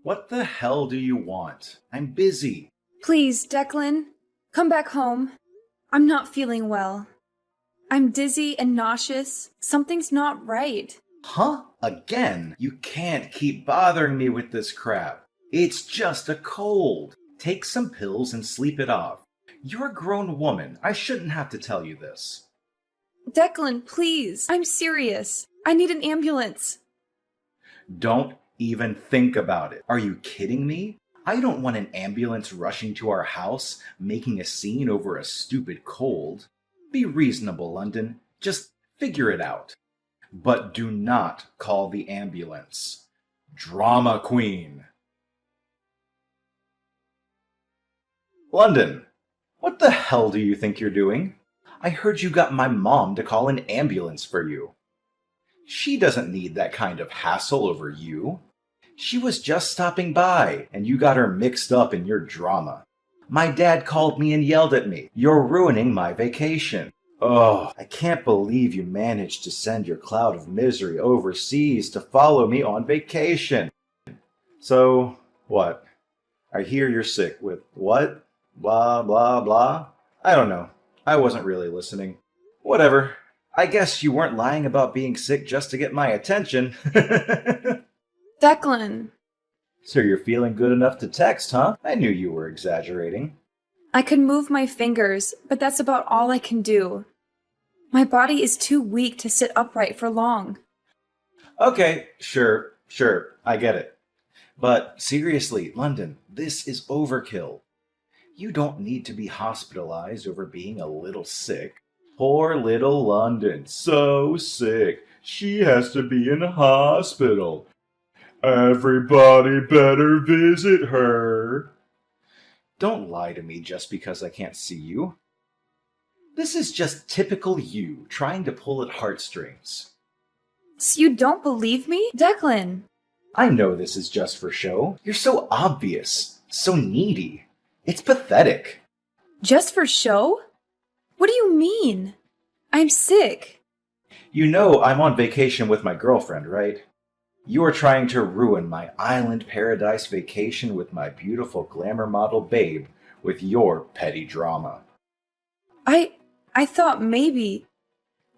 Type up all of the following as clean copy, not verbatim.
What the hell do you want? I'm busy. Please, Declan, come back home. I'm not feeling well. I'm dizzy and nauseous. Something's not right. Huh? Again? You can't keep bothering me with this crap. It's just a cold. Take some pills and sleep it off. You're a grown woman. I shouldn't have to tell you this. Declan, please. I'm serious. I need an ambulance. Don't even think about it. Are you kidding me? I don't want an ambulance rushing to our house, making a scene over a stupid cold. Be reasonable, London. Just figure it out. But do not call the ambulance. Drama queen. London, what the hell do you think you're doing? I heard you got my mom to call an ambulance for you. She doesn't need that kind of hassle over you. She was just stopping by, and you got her mixed up in your drama. My dad called me and yelled at me. You're ruining my vacation. Oh, I can't believe you managed to send your cloud of misery overseas to follow me on vacation. So, what? I hear you're sick with what? Blah, blah, blah? I don't know. I wasn't really listening. Whatever. I guess you weren't lying about being sick just to get my attention. Declan. So you're feeling good enough to text, huh? I knew you were exaggerating. I can move my fingers, but that's about all I can do. My body is too weak to sit upright for long. Okay, sure, I get it. But seriously, London, this is overkill. You don't need to be hospitalized over being a little sick. Poor little London, so sick. She has to be in a hospital. Everybody better visit her. Don't lie to me just because I can't see you. This is just typical you trying to pull at heartstrings. So you don't believe me? Declan! I know this is just for show. You're so obvious, so needy. It's pathetic. Just for show? What do you mean? I'm sick. You know I'm on vacation with my girlfriend, right? You are trying to ruin my island paradise vacation with my beautiful glamour model babe with your petty drama. I thought maybe,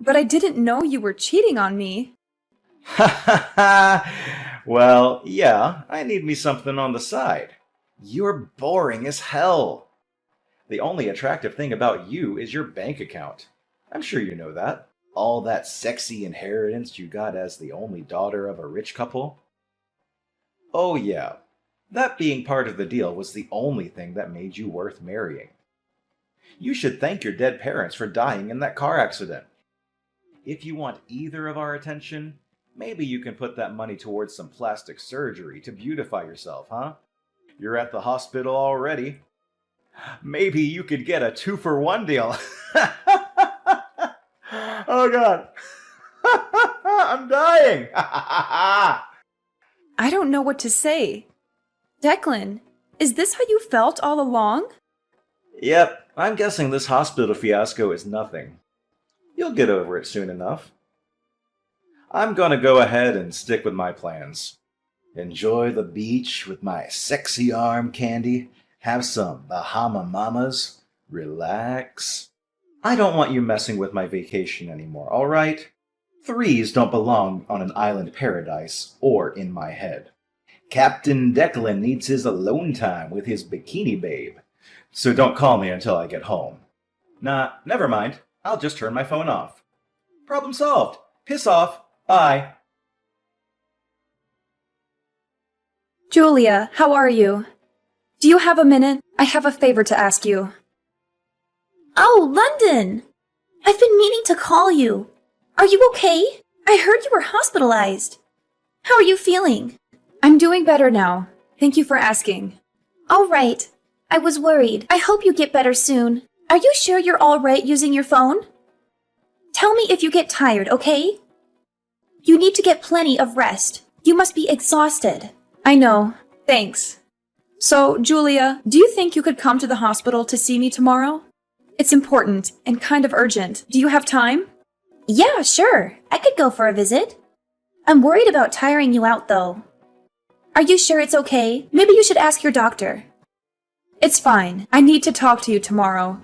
but I didn't know you were cheating on me. Ha ha ha! Well, yeah, I need me something on the side. You're boring as hell. The only attractive thing about you is your bank account. I'm sure you know that. All that sexy inheritance you got as the only daughter of a rich couple. Oh yeah, that being part of the deal was the only thing that made you worth marrying. You should thank your dead parents for dying in that car accident. If you want either of our attention, maybe you can put that money towards some plastic surgery to beautify yourself, huh? You're at the hospital already. Maybe you could get a 2-for-1 deal. Oh God. I'm dying. I don't know what to say. Declan, is this how you felt all along? Yep, I'm guessing this hospital fiasco is nothing. You'll get over it soon enough. I'm gonna go ahead and stick with my plans. Enjoy the beach with my sexy arm candy, have some Bahama Mamas, relax. I don't want you messing with my vacation anymore, alright? Threes don't belong on an island paradise or in my head. Captain Declan needs his alone time with his bikini babe. So don't call me until I get home. Nah, never mind. I'll just turn my phone off. Problem solved. Piss off. Bye. Julia, how are you? Do you have a minute? I have a favor to ask you. Oh, London! I've been meaning to call you. Are you okay? I heard you were hospitalized. How are you feeling? I'm doing better now. Thank you for asking. All right. I was worried. I hope you get better soon. Are you sure you're all right using your phone? Tell me if you get tired, okay? You need to get plenty of rest. You must be exhausted. I know. Thanks. So, Julia, do you think you could come to the hospital to see me tomorrow? It's important and kind of urgent. Do you have time? Yeah, sure. I could go for a visit. I'm worried about tiring you out, though. Are you sure it's okay? Maybe you should ask your doctor. It's fine. I need to talk to you tomorrow.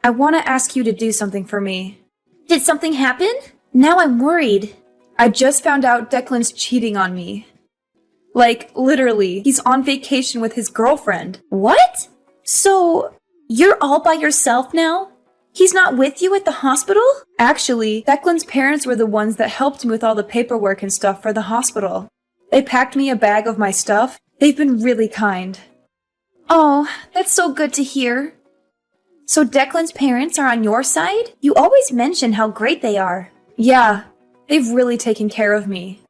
I want to ask you to do something for me. Did something happen? Now I'm worried. I just found out Declan's cheating on me. Like, literally, he's on vacation with his girlfriend. What? So, you're all by yourself now? He's not with you at the hospital? Actually, Declan's parents were the ones that helped me with all the paperwork and stuff for the hospital. They packed me a bag of my stuff. They've been really kind. Oh, that's so good to hear. So Declan's parents are on your side? You always mention how great they are. Yeah, they've really taken care of me.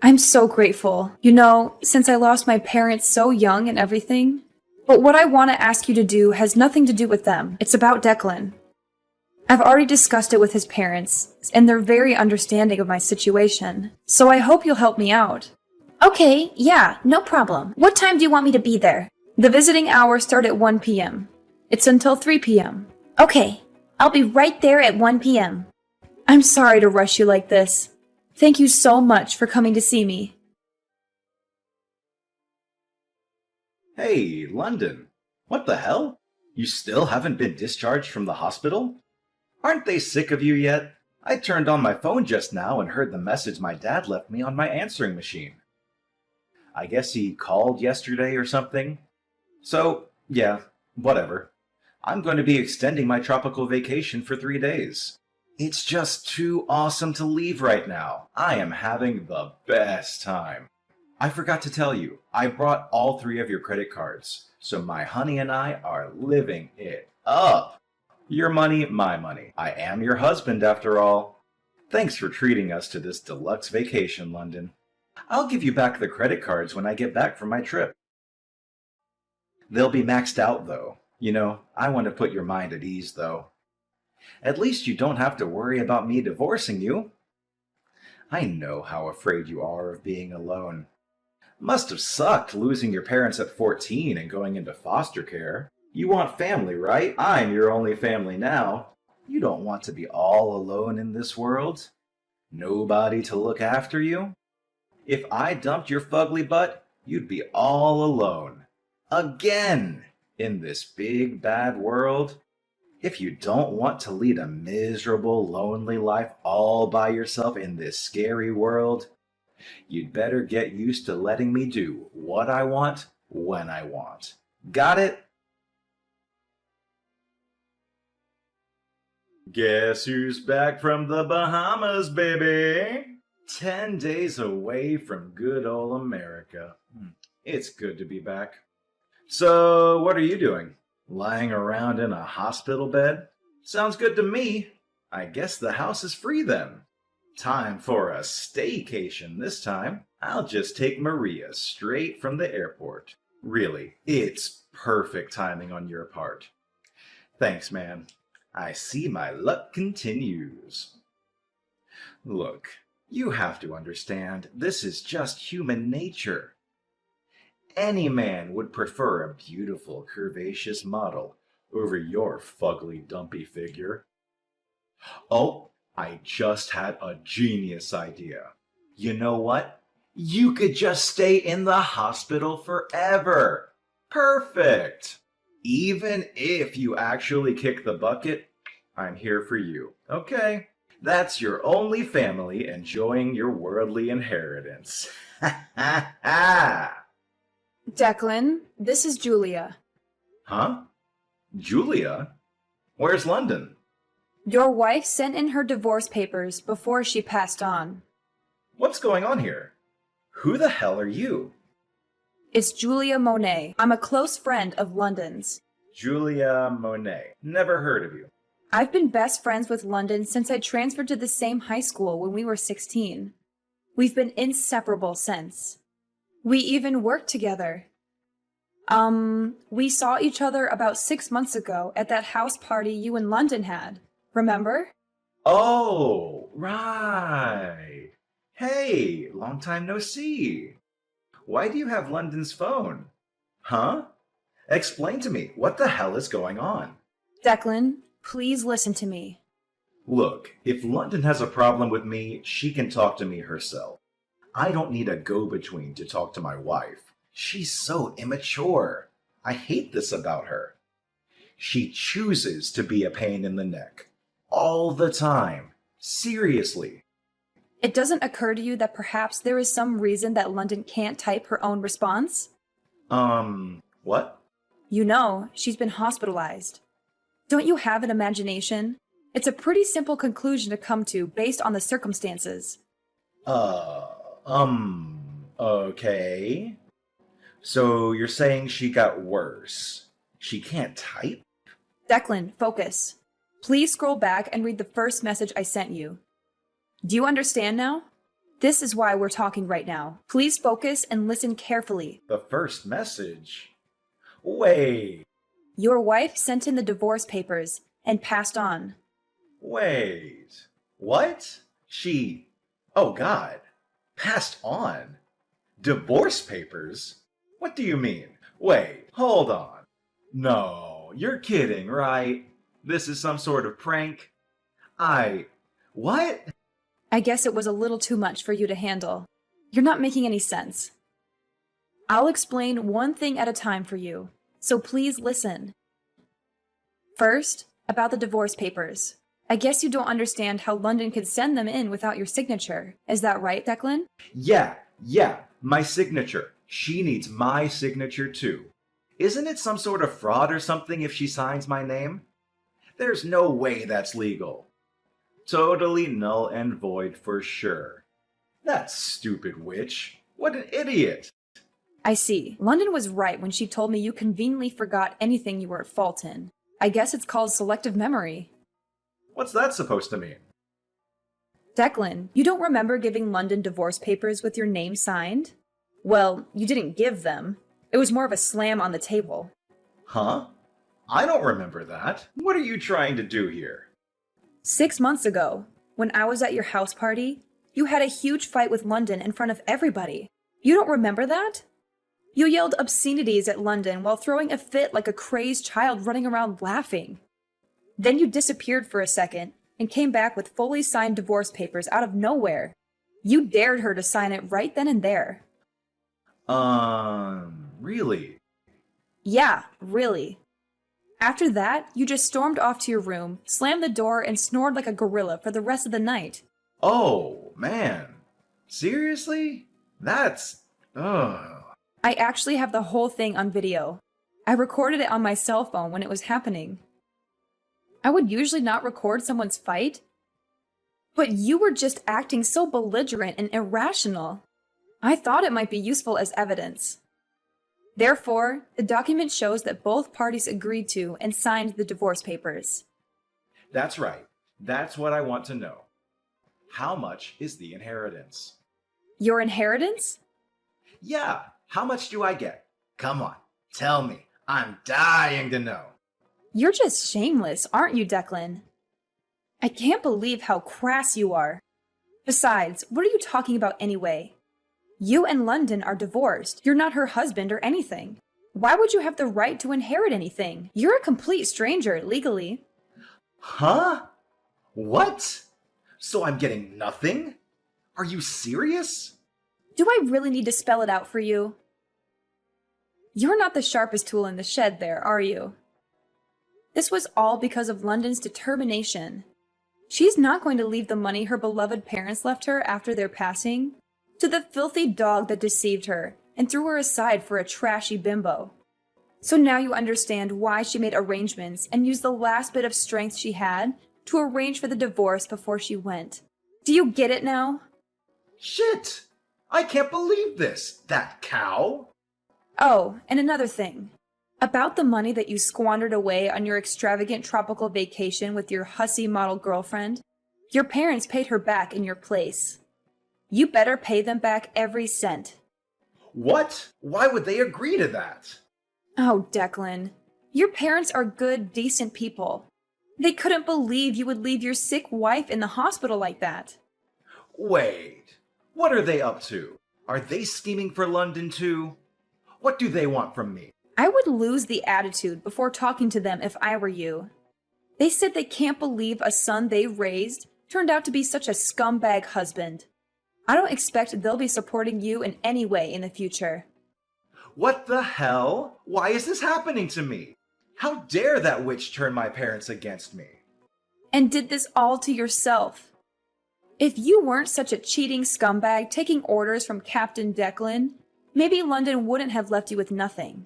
I'm so grateful. You know, since I lost my parents so young and everything. But what I want to ask you to do has nothing to do with them. It's about Declan. I've already discussed it with his parents, and they're very understanding of my situation. So I hope you'll help me out. Okay, yeah, no problem. What time do you want me to be there? The visiting hours start at 1 p.m. It's until 3 p.m. Okay, I'll be right there at 1 p.m. I'm sorry to rush you like this. Thank you so much for coming to see me. Hey, London. What the hell? You still haven't been discharged from the hospital? Aren't they sick of you yet? I turned on my phone just now and heard the message my dad left me on my answering machine. I guess he called yesterday or something. So, yeah, whatever. I'm going to be extending my tropical vacation for 3 days. It's just too awesome to leave right now. I am having the best time. I forgot to tell you, I brought all 3 of your credit cards, so my honey and I are living it up. Your money, my money. I am your husband after all. Thanks for treating us to this deluxe vacation, London. I'll give you back the credit cards when I get back from my trip. They'll be maxed out, though. You know, I want to put your mind at ease, though. At least you don't have to worry about me divorcing you. I know how afraid you are of being alone. Must have sucked losing your parents at 14 and going into foster care. You want family, right? I'm your only family now. You don't want to be all alone in this world. Nobody to look after you. If I dumped your fugly butt, you'd be all alone. Again, in this big bad world. If you don't want to lead a miserable, lonely life all by yourself in this scary world, you'd better get used to letting me do what I want, when I want. Got it? Guess who's back from the Bahamas, baby? 10 days away from good old America. It's good to be back. So, what are you doing? Lying around in a hospital bed? Sounds good to me. I guess the house is free then. Time for a staycation this time. I'll just take Maria straight from the airport. Really, it's perfect timing on your part. Thanks, man. I see my luck continues. Look, you have to understand, this is just human nature. Any man would prefer a beautiful, curvaceous model over your fugly, dumpy figure. Oh, I just had a genius idea. You know what? You could just stay in the hospital forever. Perfect! Even if you actually kick the bucket, I'm here for you. Okay? That's your only family enjoying your worldly inheritance. Ha ha ha! Declan, this is Julia. Huh? Julia? Where's London? Your wife sent in her divorce papers before she passed on. What's going on here? Who the hell are you? It's Julia Monet. I'm a close friend of London's. Julia Monet. Never heard of you. I've been best friends with London since I transferred to the same high school when we were 16. We've been inseparable since. We even worked together. We saw each other about 6 months ago at that house party you and London had. Remember? Oh, right. Hey, long time no see. Why do you have London's phone? Huh? Explain to me, what the hell is going on? Declan, please listen to me. Look, if London has a problem with me, she can talk to me herself. I don't need a go-between to talk to my wife. She's so immature. I hate this about her. She chooses to be a pain in the neck. All the time. Seriously. It doesn't occur to you that perhaps there is some reason that London can't type her own response? What? You know, she's been hospitalized. Don't you have an imagination? It's a pretty simple conclusion to come to based on the circumstances. Okay. So you're saying she got worse. She can't type? Declan, focus. Please scroll back and read the first message I sent you. Do you understand now? This is why we're talking right now. Please focus and listen carefully. The first message? Wait. Your wife sent in the divorce papers and passed on. Wait. What? She... Oh, God. Passed on? Divorce papers? What do you mean? Wait, hold on. No, you're kidding, right? This is some sort of prank? What? I guess it was a little too much for you to handle. You're not making any sense. I'll explain one thing at a time for you, so please listen. First, about the divorce papers. I guess you don't understand how London could send them in without your signature. Is that right, Declan? Yeah, my signature. She needs my signature too. Isn't it some sort of fraud or something if she signs my name? There's no way that's legal. Totally null and void for sure. That stupid witch. What an idiot. I see. London was right when she told me you conveniently forgot anything you were at fault in. I guess it's called selective memory. What's that supposed to mean? Declan, you don't remember giving London divorce papers with your name signed? Well, you didn't give them. It was more of a slam on the table. Huh? I don't remember that. What are you trying to do here? 6 months ago, when I was at your house party, you had a huge fight with London in front of everybody. You don't remember that? You yelled obscenities at London while throwing a fit like a crazed child running around laughing. Then you disappeared for a second and came back with fully signed divorce papers out of nowhere. You dared her to sign it right then and there. Really? Yeah, really. After that, you just stormed off to your room, slammed the door, and snored like a gorilla for the rest of the night. Oh, man. Seriously? That's... Ugh. I actually have the whole thing on video. I recorded it on my cell phone when it was happening. I would usually not record someone's fight, but you were just acting so belligerent and irrational. I thought it might be useful as evidence. Therefore, the document shows that both parties agreed to and signed the divorce papers. That's right. That's what I want to know. How much is the inheritance? Your inheritance? Yeah, how much do I get? Come on, tell me. I'm dying to know. You're just shameless, aren't you, Declan? I can't believe how crass you are. Besides, what are you talking about anyway? You and London are divorced. You're not her husband or anything. Why would you have the right to inherit anything? You're a complete stranger, legally. Huh? What? So I'm getting nothing? Are you serious? Do I really need to spell it out for you? You're not the sharpest tool in the shed there, are you? This was all because of London's determination. She's not going to leave the money her beloved parents left her after their passing to the filthy dog that deceived her and threw her aside for a trashy bimbo. So now you understand why she made arrangements and used the last bit of strength she had to arrange for the divorce before she went. Do you get it now? Shit! I can't believe this! That cow! Oh, and another thing. About the money that you squandered away on your extravagant tropical vacation with your hussy model girlfriend, your parents paid her back in your place. You better pay them back every cent. What? Why would they agree to that? Oh, Declan. Your parents are good, decent people. They couldn't believe you would leave your sick wife in the hospital like that. Wait. What are they up to? Are they scheming for London too? What do they want from me? I would lose the attitude before talking to them if I were you. They said they can't believe a son they raised turned out to be such a scumbag husband. I don't expect they'll be supporting you in any way in the future. What the hell? Why is this happening to me? How dare that witch turn my parents against me? And did this all to yourself. If you weren't such a cheating scumbag taking orders from Captain Declan, maybe London wouldn't have left you with nothing.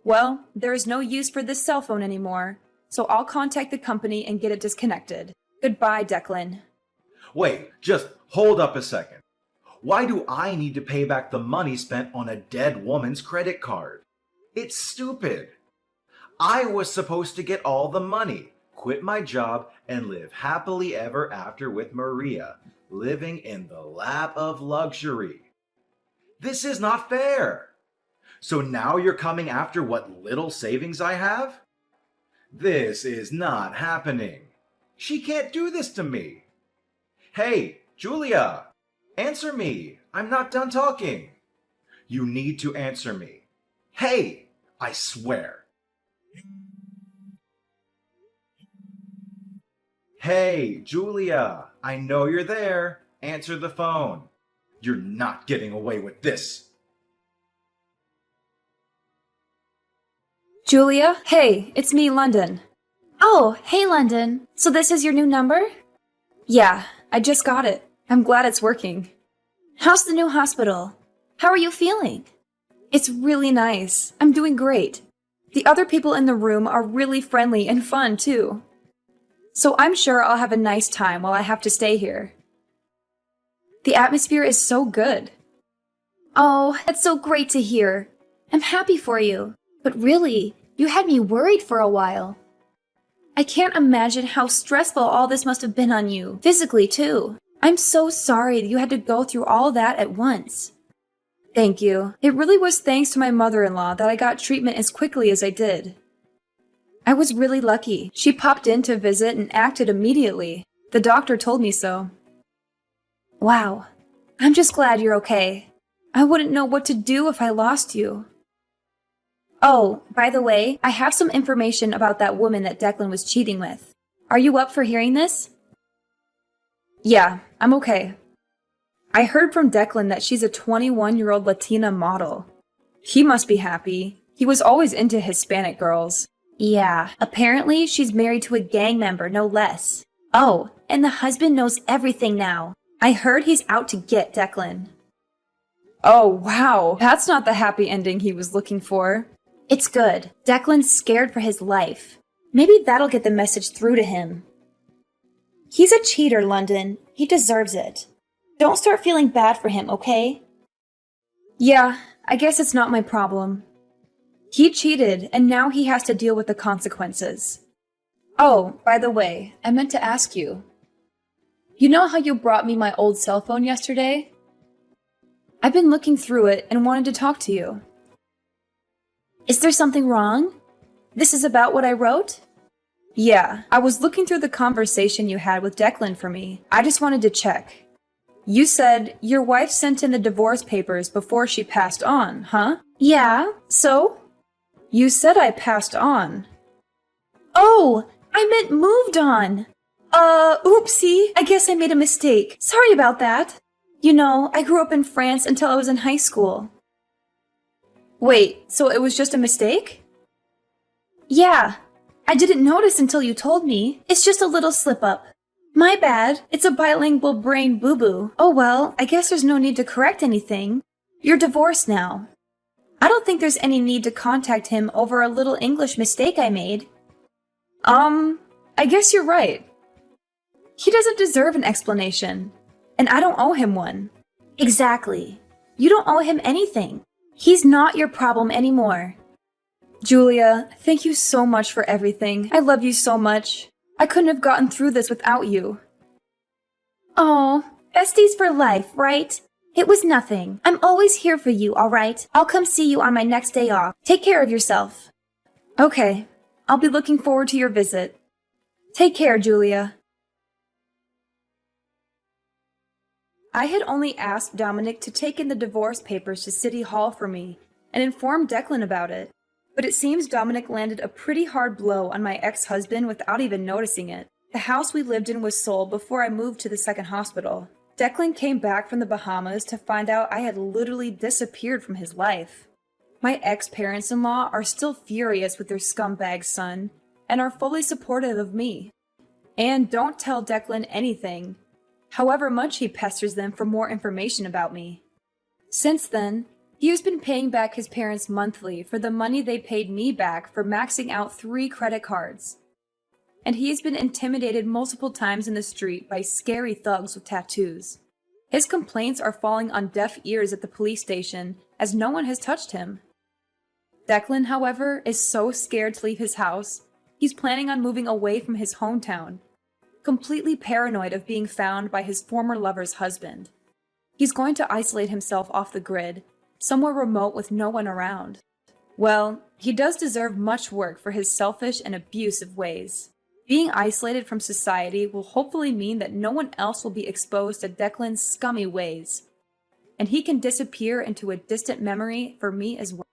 Well, there is no use for this cell phone anymore, so I'll contact the company and get it disconnected. Goodbye, Declan. Wait, just hold up a second. Why do I need to pay back the money spent on a dead woman's credit card? It's stupid. I was supposed to get all the money, quit my job, and live happily ever after with Maria, living in the lap of luxury. This is not fair. So now you're coming after what little savings I have? This is not happening. She can't do this to me. Hey, Julia, answer me. I'm not done talking. You need to answer me. Hey, I swear. Hey, Julia, I know you're there. Answer the phone. You're not getting away with this. Julia, hey, it's me, London. Oh, hey, London. So this is your new number? Yeah, I just got it. I'm glad it's working. How's the new hospital? How are you feeling? It's really nice. I'm doing great. The other people in the room are really friendly and fun, too. So I'm sure I'll have a nice time while I have to stay here. The atmosphere is so good. Oh, that's so great to hear. I'm happy for you. But really, you had me worried for a while. I can't imagine how stressful all this must have been on you, physically too. I'm so sorry that you had to go through all that at once. Thank you. It really was thanks to my mother-in-law that I got treatment as quickly as I did. I was really lucky. She popped in to visit and acted immediately. The doctor told me so. Wow. I'm just glad you're okay. I wouldn't know what to do if I lost you. Oh, by the way, I have some information about that woman that Declan was cheating with. Are you up for hearing this? Yeah, I'm okay. I heard from Declan that she's a 21-year-old Latina model. He must be happy. He was always into Hispanic girls. Yeah, apparently she's married to a gang member, no less. Oh, and the husband knows everything now. I heard he's out to get Declan. Oh, wow. That's not the happy ending he was looking for. It's good. Declan's scared for his life. Maybe that'll get the message through to him. He's a cheater, London. He deserves it. Don't start feeling bad for him, okay? Yeah, I guess it's not my problem. He cheated, and now he has to deal with the consequences. Oh, by the way, I meant to ask you. You know how you brought me my old cell phone yesterday? I've been looking through it and wanted to talk to you. Is there something wrong? This is about what I wrote? Yeah, I was looking through the conversation you had with Declan for me. I just wanted to check. You said your wife sent in the divorce papers before she passed on, huh? Yeah, so? You said I passed on. Oh, I meant moved on. Oopsie, I guess I made a mistake. Sorry about that. You know, I grew up in France until I was in high school. Wait, so it was just a mistake? Yeah, I didn't notice until you told me. It's just a little slip-up. My bad. It's a bilingual brain boo-boo. Oh well, I guess there's no need to correct anything. You're divorced now. I don't think there's any need to contact him over a little English mistake I made. I guess you're right. He doesn't deserve an explanation, and I don't owe him one. Exactly. You don't owe him anything. He's not your problem anymore. Julia, thank you so much for everything. I love you so much. I couldn't have gotten through this without you. Oh, besties for life, right? It was nothing. I'm always here for you, all right? I'll come see you on my next day off. Take care of yourself. Okay, I'll be looking forward to your visit. Take care, Julia. I had only asked Dominic to take in the divorce papers to City Hall for me and inform Declan about it, but it seems Dominic landed a pretty hard blow on my ex-husband without even noticing it. The house we lived in was sold before I moved to the second hospital. Declan came back from the Bahamas to find out I had literally disappeared from his life. My ex-parents-in-law are still furious with their scumbag son and are fully supportive of me. And don't tell Declan anything, however much he pesters them for more information about me. Since then, he has been paying back his parents monthly for the money they paid me back for maxing out 3 credit cards. And he has been intimidated multiple times in the street by scary thugs with tattoos. His complaints are falling on deaf ears at the police station as no one has touched him. Declan, however, is so scared to leave his house, he's planning on moving away from his hometown, completely paranoid of being found by his former lover's husband. He's going to isolate himself off the grid, somewhere remote with no one around. Well, he does deserve much work for his selfish and abusive ways. Being isolated from society will hopefully mean that no one else will be exposed to Declan's scummy ways, and he can disappear into a distant memory for me as well.